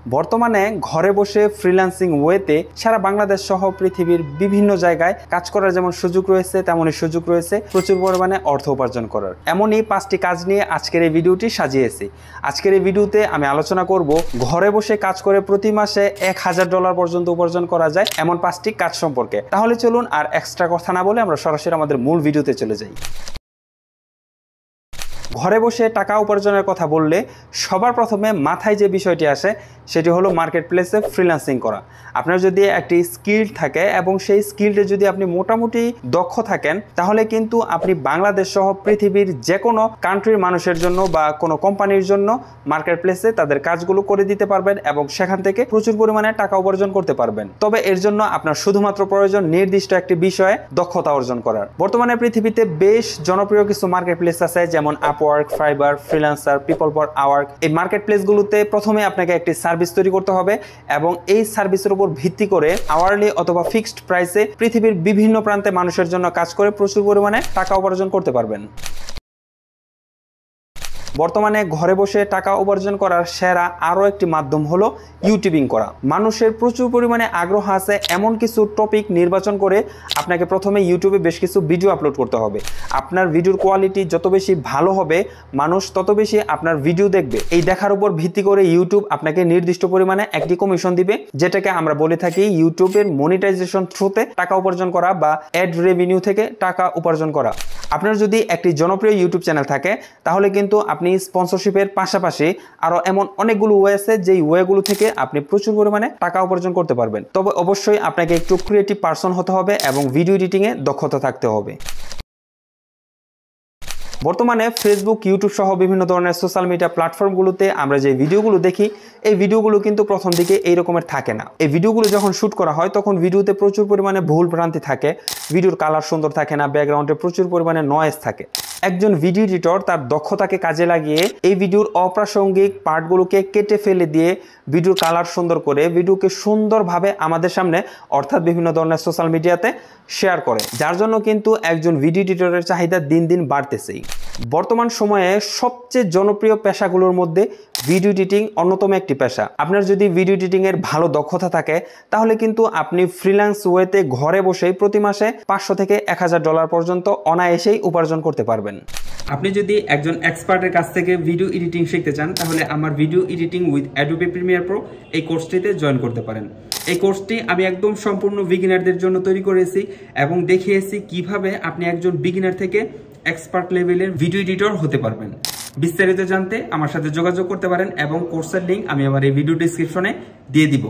বর্তমানে ঘরে বসে ফ্রিল্যান্সিং ওয়েতে সারা বাংলাদেশ সহ পৃথিবীর বিভিন্ন জায়গায় কাজ করার যেমন সুযোগ রয়েছে তেমনই সুযোগ রয়েছে প্রচুর পরিমাণে অর্থ উপার্জন করার। এমনই 5টি কাজ নিয়ে আজকের এই ভিডিওটি সাজিয়েছি। আজকের এই ভিডিওতে আমি আলোচনা করব ঘরে বসে কাজ করে প্রতি মাসে $1000 পর্যন্ত উপার্জন করা যায় এমন 5টি কাজ সম্পর্কে। তাহলে চলুন আর এক্সট্রা কথা না বলে আমরা সরাসরি আমাদের মূল ভিডিওতে চলে যাই। ঘরে বসে টাকা উপার্জনের কথা বললে সবার প্রথমে মাথায় যে বিষয়টি আসে সেটি হলো মার্কেট প্লেসে ফ্রিল্যান্সিং করা। আপনার যদি একটি স্কিল থাকে এবং সেই স্কিলটা যদি আপনি মোটামুটি দক্ষ থাকেন তাহলে কিন্তু আপনি বাংলাদেশ সহ পৃথিবীর যে কোনো কান্ট্রির মানুষের জন্য বা কোনো কোম্পানির জন্য মার্কেট প্লেসে তাদের কাজগুলো করে দিতে পারবেন এবং সেখান থেকে প্রচুর পরিমাণে টাকা উপার্জন করতে পারবেন। তবে এর জন্য আপনার শুধুমাত্র প্রয়োজন নির্দিষ্ট একটি বিষয়ে দক্ষতা অর্জন করার। বর্তমানে পৃথিবীতে বেশ জনপ্রিয় কিছু মার্কেট প্লেস আছে, যেমন Upwork, Fiverr, Freelancer, people for hour. এই মার্কেট প্লেসগুলোতে প্রথমে আপনাকে একটি সার্ভিস তৈরি করতে হবে এবং এই সার্ভিসের উপর ভিত্তি করে আওয়ারলি অথবা ফিক্সড প্রাইসে পৃথিবীর বিভিন্ন প্রান্তে মানুষের জন্য কাজ করে প্রচুর পরিমাণে টাকা উপার্জন করতে পারবেন। বর্তমানে ঘরে বসে টাকা উপার্জন করার সেরা আরও একটি মাধ্যম হলো ইউটিউবিং করা। মানুষের প্রচুর পরিমাণে আগ্রহ আছে এমন কিছু টপিক নির্বাচন করে আপনাকে প্রথমে ইউটিউবে বেশ কিছু ভিডিও আপলোড করতে হবে। আপনার ভিডিওর কোয়ালিটি যত বেশি ভালো হবে মানুষ তত বেশি আপনার ভিডিও দেখবে। এই দেখার উপর ভিত্তি করে ইউটিউব আপনাকে নির্দিষ্ট পরিমাণে একটি কমিশন দিবে, যেটাকে আমরা বলে থাকি ইউটিউবের মনিটাইজেশন থ্রুতে টাকা উপার্জন করা বা অ্যাড রেভিনিউ থেকে টাকা উপার্জন করা। আপনার যদি একটি জনপ্রিয় ইউটিউব চ্যানেল থাকে তাহলে কিন্তু আপনি স্পন্সরশিপের পাশাপাশি আরো এমন অনেকগুলো ওয়ে আছে যেই ওয়েগুলো থেকে আপনি প্রচুর পরিমাণে টাকা উপার্জন করতে পারবেন। তবে অবশ্যই আপনাকে একটু ক্রিয়েটিভ পারসন হতে হবে এবং ভিডিও এডিটিং এ দক্ষতা থাকতে হবে। বর্তমানে ফেসবুক, ইউটিউব সহ বিভিন্ন ধরনের সোশ্যাল মিডিয়া প্ল্যাটফর্মগুলোতে আমরা যে ভিডিওগুলো দেখি এই ভিডিওগুলো কিন্তু প্রথম দিকে এই রকমের থাকে না। এই ভিডিওগুলো যখন শ্যুট করা হয় তখন ভিডিওতে প্রচুর পরিমাণে ভুল ভ্রান্তি থাকে, ভিডিওর কালার সুন্দর থাকে না, ব্যাকগ্রাউন্ডে প্রচুর পরিমাণে নয়েজ থাকে। একজন ভিডিও এডিটর তার দক্ষতাকে কাজে লাগিয়ে এই ভিডিওর অপ্রাসঙ্গিক পার্টগুলোকে কেটে ফেলে দিয়ে ভিডিওর কালার সুন্দর করে ভিডিওকে সুন্দরভাবে আমাদের সামনে অর্থাৎ বিভিন্ন ধরনের সোশ্যাল মিডিয়াতে শেয়ার করে, যার জন্য কিন্তু একজন ভিডিও এডিটরের চাহিদা দিন দিন বাড়তেছেই। বর্তমান সময়ে সবচেয়ে জনপ্রিয় পেশাগুলোর মধ্যে ভিডিও এডিটিং অন্যতম একটি পেশা। আপনার যদি ভিডিও এডিটিং এর ভালো দক্ষতা থাকে তাহলে কিন্তু আপনি ফ্রিল্যান্স ওয়েতে ঘরে বসেই প্রতি মাসে $500 থেকে $1000 পর্যন্ত অনায়াসেই উপার্জন করতে পারবেন। আপনি যদি একজন এক্সপার্টের কাছ থেকে ভিডিও এডিটিং শিখতে চান তাহলে আমার video editing with Adobe Premiere Pro এই কোর্সটিতে জয়েন করতে পারেন। এই কোর্সটি আমি একদম সম্পূর্ণ বিগিনারদের জন্য তৈরি করেছি এবং দেখিয়েছি কিভাবে আপনি একজন বিগিনার থেকে এক্সপার্ট লেভেলের ভিডিও এডিটর হতে পারবেন। বিস্তারিত জানতে আমার সাথে যোগাযোগ করতে পারেন এবং কোর্সের লিঙ্ক আমি আমার এই ভিডিও ডেসক্রিপশনে দিয়ে দিব।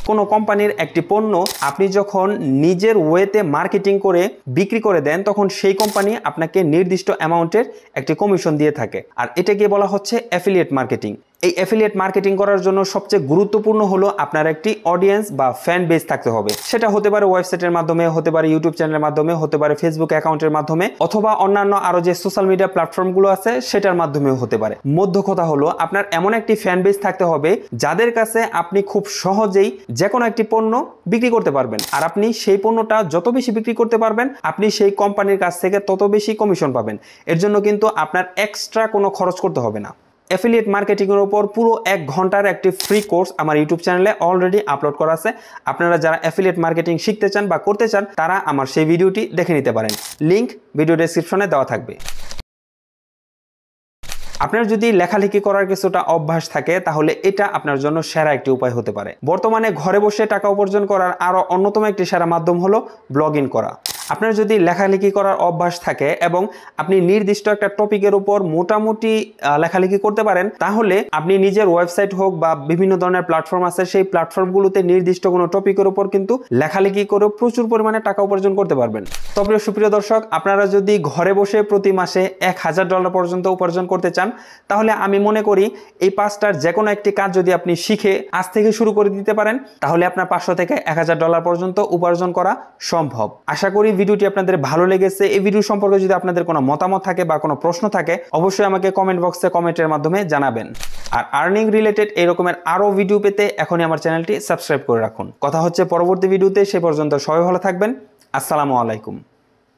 কোনো কোম্পানির একটি পণ্য আপনি যখন নিজের ওয়েতে মার্কেটিং করে বিক্রি করে দেন তখন সেই কোম্পানি আপনাকে নির্দিষ্ট অ্যামাউন্টের একটি কমিশন দিয়ে থাকে, আর এটাকে বলা হচ্ছে অ্যাফিলিয়েট মার্কেটিং। এই অ্যাফিলিয়েট মার্কেটিং করার জন্য সবচেয়ে গুরুত্বপূর্ণ হলো আপনার একটি অডিয়েন্স বা ফ্যান বেস থাকতে হবে। সেটা হতে পারে ওয়েবসাইটের মাধ্যমে, হতে পারে ইউটিউব চ্যানেলের মাধ্যমে, হতে পারে ফেসবুক অ্যাকাউন্টের মাধ্যমে, অথবা অন্যান্য আরো যে সোশ্যাল মিডিয়া প্ল্যাটফর্মগুলো আছে সেটার মাধ্যমেও হতে পারে। মধ্য কথা হলো আপনার এমন একটি ফ্যান বেস থাকতে হবে যাদের কাছে আপনি খুব সহজেই যে কোনো একটি পণ্য বিক্রি করতে পারবেন, আর আপনি সেই পণ্যটা যত বেশি বিক্রি করতে পারবেন আপনি সেই কোম্পানির কাছ থেকে তত বেশি কমিশন পাবেন। এর জন্য কিন্তু আপনার এক্সট্রা কোনো খরচ করতে হবে না। অ্যাফিলিয়েট মার্কেটিং এর উপর পুরো 1 ঘন্টার একটি ফ্রি কোর্স আমার ইউটিউব চ্যানেলে অলরেডি আপলোড করা আছে। আপনারা যারা অ্যাফিলিয়েট মার্কেটিং শিখতে চান বা করতে চান তারা আমার সেই ভিডিওটি দেখে নিতে পারেন, লিংক ভিডিও ডেসক্রিপশনে দেওয়া থাকবে। আপনার যদি লেখালেখি করার কিছুটা অভ্যাস থাকে তাহলে এটা আপনার জন্য সেরা একটি উপায় হতে পারে। বর্তমানে ঘরে বসে টাকা উপার্জন করার আরো অন্যতম একটি সেরা মাধ্যম হলো ব্লগিং করা। আপনার যদি লেখালেখি করার অভ্যাস থাকে এবং আপনি নির্দিষ্ট একটা টপিকের উপর মোটামুটি লেখালেখি করতে পারেন তাহলে আপনি নিজের ওয়েবসাইট হোক বা বিভিন্ন ধরনের প্ল্যাটফর্ম আছে সেই প্ল্যাটফর্মগুলোতে নির্দিষ্ট কোনো টপিকের উপর কিন্তু লেখালেখি করে প্রচুর পরিমাণে টাকা উপার্জন করতে পারবেন। তো প্রিয় সুপ্রিয় দর্শক, আপনারা যদি ঘরে বসে প্রতি মাসে $1000 পর্যন্ত উপার্জন করতে চান তাহলে আমি মনে করি এই 5টার যে কোনো একটি কাজ যদি আপনি শিখে আজ থেকে শুরু করে দিতে পারেন তাহলে আপনার $500 থেকে $1000 পর্যন্ত উপার্জন করা সম্ভব। আশা করি ভিডিওটি আপনাদের ভালো লেগেছে। এই ভিডিও সম্পর্কে যদি আপনাদের কোনো মতামত থাকে বা কোনো প্রশ্ন থাকে অবশ্যই আমাকে কমেন্ট বক্সে কমেন্টের মাধ্যমে জানাবেন। আর আর্নিং রিলেটেড এই রকমের আরো ভিডিও পেতে এখনই আমার চ্যানেলটি সাবস্ক্রাইব করে রাখুন। কথা হচ্ছে পরবর্তী ভিডিওতে, সে পর্যন্ত সবাই ভালো থাকবেন। আসসালামু আলাইকুম।